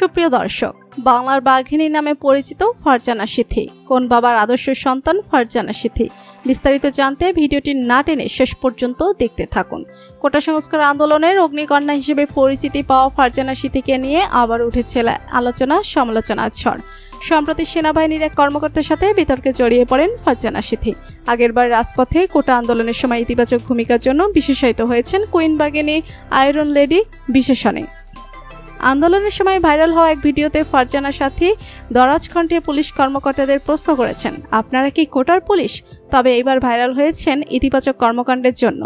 সুপ্রিয় দর্শক, বাংলার বাঘিনী নামে পরিচিত ফারজানা সিথি কোন বাবার আদর্শ সন্তান ফারজানা সিথি? বিস্তারিত জানতে ভিডিওটি না টেনে শেষ পর্যন্ত দেখতে থাকুন। কোটা সংস্কার আন্দোলনের অগ্নিকন্যা হিসেবে পরিচিতি পাওয়া ফারজানা সিথিকে নিয়ে আবার উঠেছে আলোচনা সমালোচনার ঝড়। সম্প্রতি সেনাবাহিনীর এক কর্মকর্তার সাথে বিতর্কে জড়িয়ে পড়েন ফারজানা সিথি। আগেরবার রাজপথে কোটা আন্দোলনের সময় ইতিবাচক ভূমিকার জন্য বিশেষায়িত হয়েছেন কুইন বাঘিনী আয়রন লেডি বিশেষণে। আন্দোলনের সময় ভাইরাল হওয়া এক ভিডিওতে ফারজানা সাথী দরাজ খন্টিয়ে পুলিশ কর্মকর্তাদের প্রশ্ন করেছেন, আপনারা কি কোটার পুলিশ? তবে এবার ভাইরাল হয়েছেন ইতিবাচক কর্মকাণ্ডের জন্য।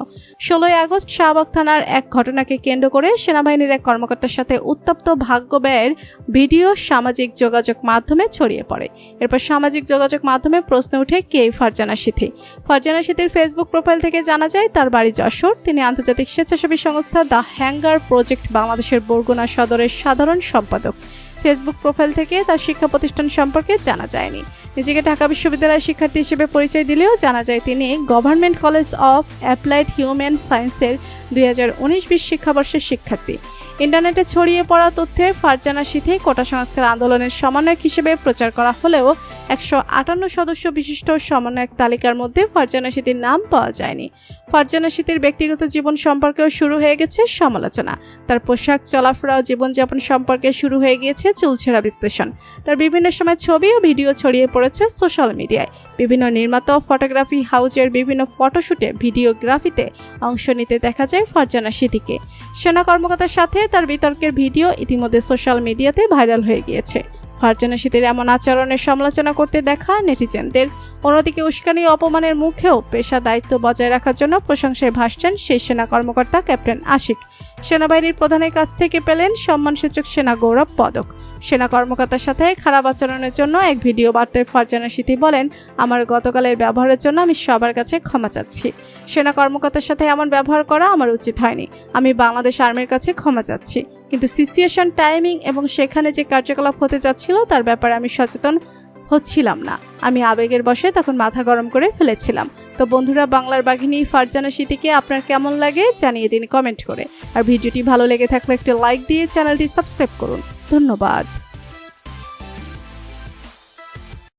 16 আগস্ট শাহবাগ থানার এক ঘটনাকে কেন্দ্র করে সেনাবাহিনীর এক কর্মকর্তার সাথে উত্তপ্ত ভাগ্য ব্যয়ের ভিডিও সামাজিক যোগাযোগ মাধ্যমে ছড়িয়ে পড়ে। এরপর সামাজিক যোগাযোগ মাধ্যমে প্রশ্ন ওঠে কে ফারজানা সিথি। ফারজানা সিথির ফেসবুক প্রোফাইল থেকে জানা যায় তার বাড়ি যশোর। তিনি আন্তর্জাতিক স্বেচ্ছাসেবী সংস্থা দ্য হ্যাঙ্গার প্রজেক্ট বাংলাদেশের বরগুনা সদরের সাধারণ সম্পাদক। ফেসবুক প্রোফাইল থেকে তার শিক্ষা প্রতিষ্ঠান সম্পর্কে জানা যায়নি। নিজেকে ঢাকা বিশ্ববিদ্যালয়ের শিক্ষার্থী হিসেবে পরিচয় দিলেও জানা যায় তিনি government college of applied human সায়েন্সের 2019-20 শিক্ষাবর্ষের শিক্ষার্থী। ইন্টারনেটে ছড়িয়ে পড়া তথ্যে ফারজানা সিথি কোটা সংস্কার আন্দোলনের সমন্বয়ক হিসেবে প্রচার করা হলেও 158 সদস্য বিশিষ্ট সমন্বয়ক তালিকার মধ্যে ফারজানা সিথির নাম পাওয়া যায়নি। ফারজানা সিথির ব্যক্তিগত জীবন সম্পর্কেও শুরু হয়ে গেছে সমালোচনা। তার পোশাক, চলাফেরা ও জীবনযাপন সম্পর্কে শুরু হয়ে গিয়েছে চুলছেড়া বিশ্লেষণ। তার বিভিন্ন সময় ছবি ও ভিডিও ছড়িয়ে পড়েছে সোশ্যাল মিডিয়ায়। বিভিন্ন নির্মাতা ও ফটোগ্রাফি হাউজের বিভিন্ন ফটোশুটে, ভিডিওগ্রাফিতে অংশ নিতে দেখা যায় ফারজানা সিথিকে। সেনা কর্মকর্তার সাথে তার বিতর্কের ভিডিও ইতিমধ্যে সোশ্যাল মিডিয়াতে ভাইরাল হয়ে গিয়েছে। ফারজানা সিথির এমন আচরণের সমালোচনা করতে দেখা নেটিজেনদের। অন্যদিকে উস্কানি ও অপমানের মুখেও পেশা দায়িত্ব বজায় রাখার জন্য প্রশংসায় ভাসছেন সেই সেনা কর্মকর্তা ক্যাপ্টেন আশিক। সেনাবাহিনীর প্রধানের কাছ থেকে পেলেন সম্মানসূচক সেনা গৌরব পদক। সেনা কর্মকর্তার সাথে খারাপ আচরণের জন্য এক ভিডিও বার্তায় ফারজানা সিথি বলেন, আমার গতকালের ব্যবহারের জন্য আমি সবার কাছে ক্ষমা চাচ্ছি। সেনা কর্মকর্তার সাথে এমন ব্যবহার করা আমার উচিত হয়নি। আমি বাংলাদেশ আর্মির কাছে ক্ষমা চাচ্ছি, কিন্তু সিচুয়েশন, টাইমিং এবং সেখানে যে কার্যকলাপ হতে যাচ্ছিল তার ব্যাপারে আমি সচেতন হচ্ছিলাম না। আমি আবেগের বশে তখন মাথা গরম করে ফেলেছিলাম। তো বন্ধুরা, বাংলার বাঘিনী ফারজানা সিথিকে আপনার কেমন লাগে জানিয়ে দিন কমেন্ট করে। আর ভিডিওটি ভালো লেগে থাকলে একটা লাইক দিয়ে চ্যানেলটি সাবস্ক্রাইব করুন। ধন্যবাদ।